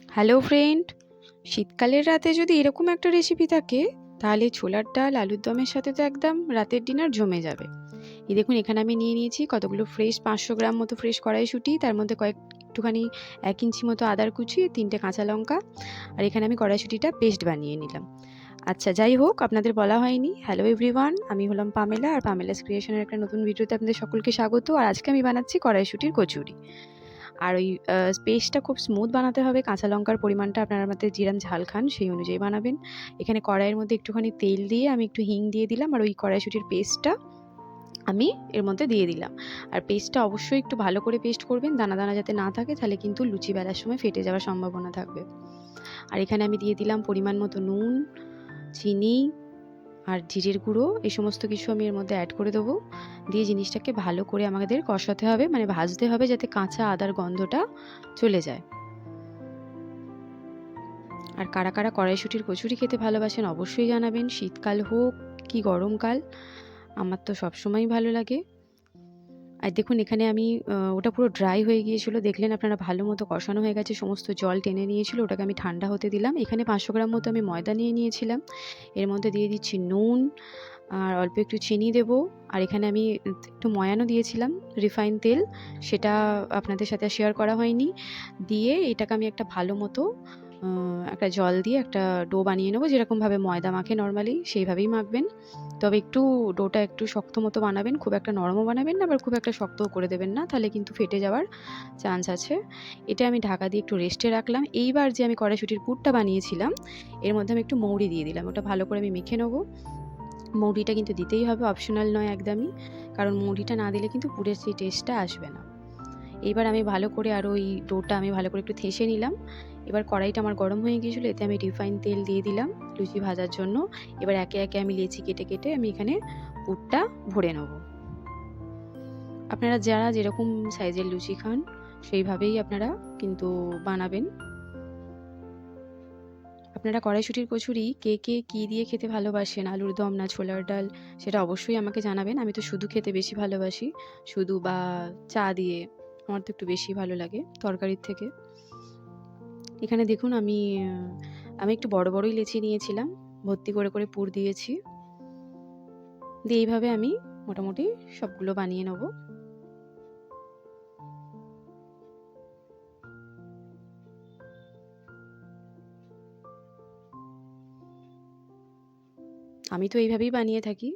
Hello friend, শীতকালের রাতে যদি এরকম একটা রেসিপি থাকে তাহলে ছোলার ডাল আলুর দমের সাথে তো একদম রাতের ডিনার জমে যাবে। এই দেখুন, এখানে আমি নিয়ে নিয়েছি কতগুলো ফ্রেশ 500 গ্রাম মতো ফ্রেশ কড়াইশুঁটি, তার মধ্যে একটুখানি 1 ইঞ্চি মতো আদার কুচি, 3টে কাঁচা লঙ্কা। আর এখানে আমি কড়াইশুঁটিটা পেস্ট বানিয়ে নিলাম। আচ্ছা, যাই হোক, আপনাদের বলা হয়নি, হ্যালো এভরিওয়ান, আমি হলাম পামেলা, আর পামেলাস ক্রিয়েশনের একটা নতুন ভিডিওতে আপনাদের সকলকে স্বাগত। আর আজকে আমি বানাচ্ছি কড়াইশুঁটির কচুরি। আর ওই পেস্টটা খুব স্মুথ বানাতে হবে। কাঁচা লঙ্কার পরিমাণটা আপনারা আমাদের যেরকম ঝাল খান সেই অনুযায়ী বানাবেন। এখানে কড়াইয়ের মধ্যে একটুখানি তেল দিয়ে আমি একটু হিং দিয়ে দিলাম, আর ওই কড়াইশুঁটির পেস্টটা আমি এর মধ্যে দিয়ে দিলাম। আর পেস্টটা অবশ্যই একটু ভালো করে পেস্ট করবেন, দানা দানা যাতে না থাকে, তাহলে কিন্তু লুচি বেলার সময় ফেটে যাওয়ার সম্ভাবনা থাকবে। আর এখানে আমি দিয়ে দিলাম পরিমাণ মতো নুন, চিনি আর জিরের গুঁড়ো, এই সমস্ত কিছু আমি এর মধ্যে অ্যাড করে দেবো। দিয়ে জিনিসটাকে ভালো করে আমাদের কষাতে হবে, মানে ভাজতে হবে, যাতে কাঁচা আদার গন্ধটা চলে যায়। আর কারা কারা কড়াইশুঁটির কচুরি খেতে ভালোবাসেন অবশ্যই জানাবেন, শীতকাল হোক কি গরমকাল, আমার তো সবসময়ই ভালো লাগে। আর দেখুন, এখানে আমি ওটা পুরো ড্রাই হয়ে গিয়েছিল, দেখলেন আপনারা, ভালো মতো কষানো হয়ে গেছে, সমস্ত জল টেনে নিয়েছিল, ওটাকে আমি ঠান্ডা হতে দিলাম। এখানে 500 গ্রাম মতো আমি ময়দা নিয়ে নিয়েছিলাম, এর মধ্যে দিয়ে দিচ্ছি নুন, আর অল্প একটু চিনি দেবো। আর এখানে আমি একটু ময়ানও দিয়েছিলাম, রিফাইন তেল, সেটা আপনাদের সাথে শেয়ার করা হয়নি। দিয়ে এটাকে আমি একটা ভালো মতো একটা জল দিয়ে একটা ডো বানিয়ে নেবো, যেরকমভাবে ময়দা মাখে নর্মালি সেইভাবেই মাখবেন। তবে একটু ডোটা একটু শক্ত মতো বানাবেন, খুব একটা নরমও বানাবেন না, আবার খুব একটা শক্তও করে দেবেন না, তাহলে কিন্তু ফেটে যাওয়ার চান্স আছে। এটা আমি ঢাকা দিয়ে একটু রেস্টে রাখলাম। এইবার যে আমি কড়াইশুঁটির পুরটা বানিয়েছিলাম এর মধ্যে আমি একটু মৌরি দিয়ে দিলাম, ওটা ভালো করে আমি মেখে নেবো। মৌরিটা কিন্তু দিতেই হবে, অপশনাল নয় একদমই, কারণ মৌরিটা না দিলে কিন্তু পুরের সেই টেস্টটা আসবে না। এইবার আমি ভালো করে আরও ওই ডোটা আমি ভালো করে একটু থেসে নিলাম। এবার কড়াইটা আমার গরম হয়ে গিয়েছিলো, এতে আমি রিফাইন তেল দিয়ে দিলাম লুচি ভাজার জন্য। এবার একে একে আমি লেচি কেটে কেটে আমি এখানে পুরটা ভরে নেব। আপনারা যারা যেরকম সাইজের লুচি খান সেইভাবেই আপনারা কিন্তু বানাবেন। আপনারা কড়াইশুঁটির কচুরি কে কে কী দিয়ে খেতে ভালোবাসেন, আলুর দম না ছোলার ডাল, সেটা অবশ্যই আমাকে জানাবেন। আমি তো শুধু খেতে বেশি ভালোবাসি, শুধু বা চা দিয়ে, আমার তো একটু বেশি ভালো লাগে তরকারির থেকে। এখানে দেখুন, আমি একটু বড় বড়ই লেচি নিয়েছিলাম, ভর্তি করে করে পুর দিয়েছি। দিয়ে এইভাবে আমি মোটামুটি সবগুলো বানিয়ে নেব। আমি তো এইভাবেই বানিয়ে থাকি।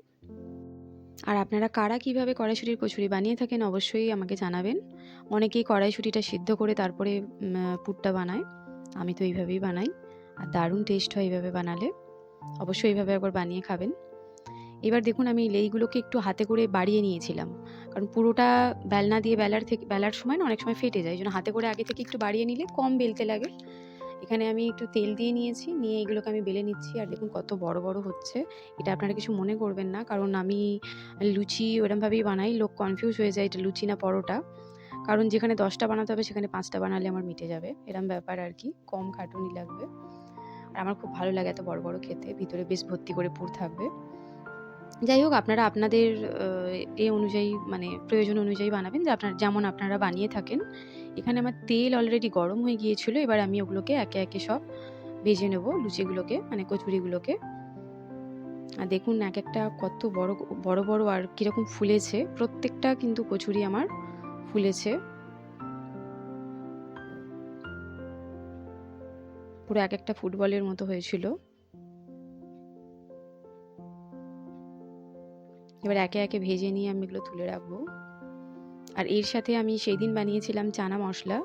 আর আপনারা কারা কীভাবে কড়াইশুঁটির কচুরি বানিয়ে থাকেন অবশ্যই আমাকে জানাবেন। অনেকেই কড়াইশুঁটিটা সিদ্ধ করে তারপরে পুরটা বানায়, আমি তো এইভাবেই বানাই, আর দারুণ টেস্ট হয় এইভাবে বানালে। অবশ্যই এইভাবে একবার বানিয়ে খাবেন। এবার দেখুন, আমি লেইগুলোকে একটু হাতে করে বাড়িয়ে নিয়েছিলাম, কারণ পুরোটা বেলনা দিয়ে বেলার সময় না অনেক সময় ফেটে যায়, এই জন্য হাতে করে আগে থেকে একটু বাড়িয়ে নিলে কম বেলতে লাগে। এখানে আমি একটু তেল দিয়ে নিয়েছি, নিয়ে এগুলোকে আমি বেলে নিচ্ছি। আর দেখুন কত বড় বড় হচ্ছে। এটা আপনারা কিছু মনে করবেন না, কারণ আমি লুচি ওরমভাবেই বানাই, লোক কনফিউজ হয়ে যায় এটা লুচি না পরোটা, কারণ যেখানে 10টা বানাতে হবে সেখানে 5টা বানালে আমার মিটে যাবে, এরম ব্যাপার আর কি, কম খাটুনি লাগবে। আর আমার খুব ভালো লাগে এত বড় বড় খেতে, ভিতরে বেশ ভর্তি করে পুর থাকবে। যাই হোক, আপনারা আপনাদের এ অনুযায়ী, মানে প্রয়োজন অনুযায়ী বানাবেন, যে যেমন আপনারা বানিয়ে থাকেন। এখানে আমার তেল অলরেডি গরম হয়ে গিয়েছিল, এবার আমি ওগুলোকে একে একে সব ভেজে নেব, লুচিগুলোকে মানে কচুরিগুলোকে। আর দেখুন এক একটা কত বড় বড় বড় আর কীরকম ফুলেছে, প্রত্যেকটা কিন্তু কচুরি আমার ফুলেছে, পুরো এক একটা ফুটবলের মতো হয়েছিল। এবার একে একে ভেজে নিয়ে আমি এগুলো তুলে রাখবো। আর এর সাথে আমি সেই দিন বানিয়েছিলাম চানা মশলা।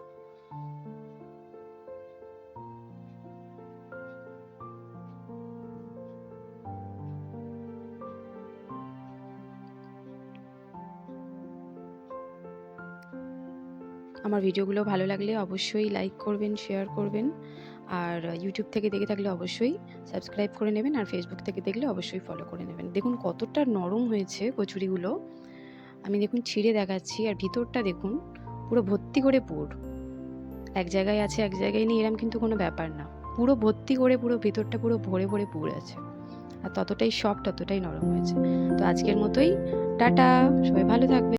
আমার ভিডিওগুলো ভালো লাগলে অবশ্যই লাইক করবেন, শেয়ার করবেন, আর ইউটিউব থেকে দেখে থাকলে অবশ্যই সাবস্ক্রাইব করে নেবেন, আর ফেসবুক থেকে দেখলে অবশ্যই ফলো করে নেবেন। দেখুন কতটা নরম হয়েছে কচুরিগুলো, আমি দেখুন ছিঁড়ে দেখাচ্ছি, আর ভিতরটা দেখুন পুরো ভর্তি করে পুর, এক জায়গায় আছে এক জায়গায় নেই এরম কিন্তু কোনো ব্যাপার না, পুরো ভর্তি করে পুরো ভিতরটা পুরো ভরে ভরে পুর আছে, আর ততটাই সফট ততটাই নরম হয়েছে। তো আজকের মতোই টাটা, সবাই ভালো থাকবে।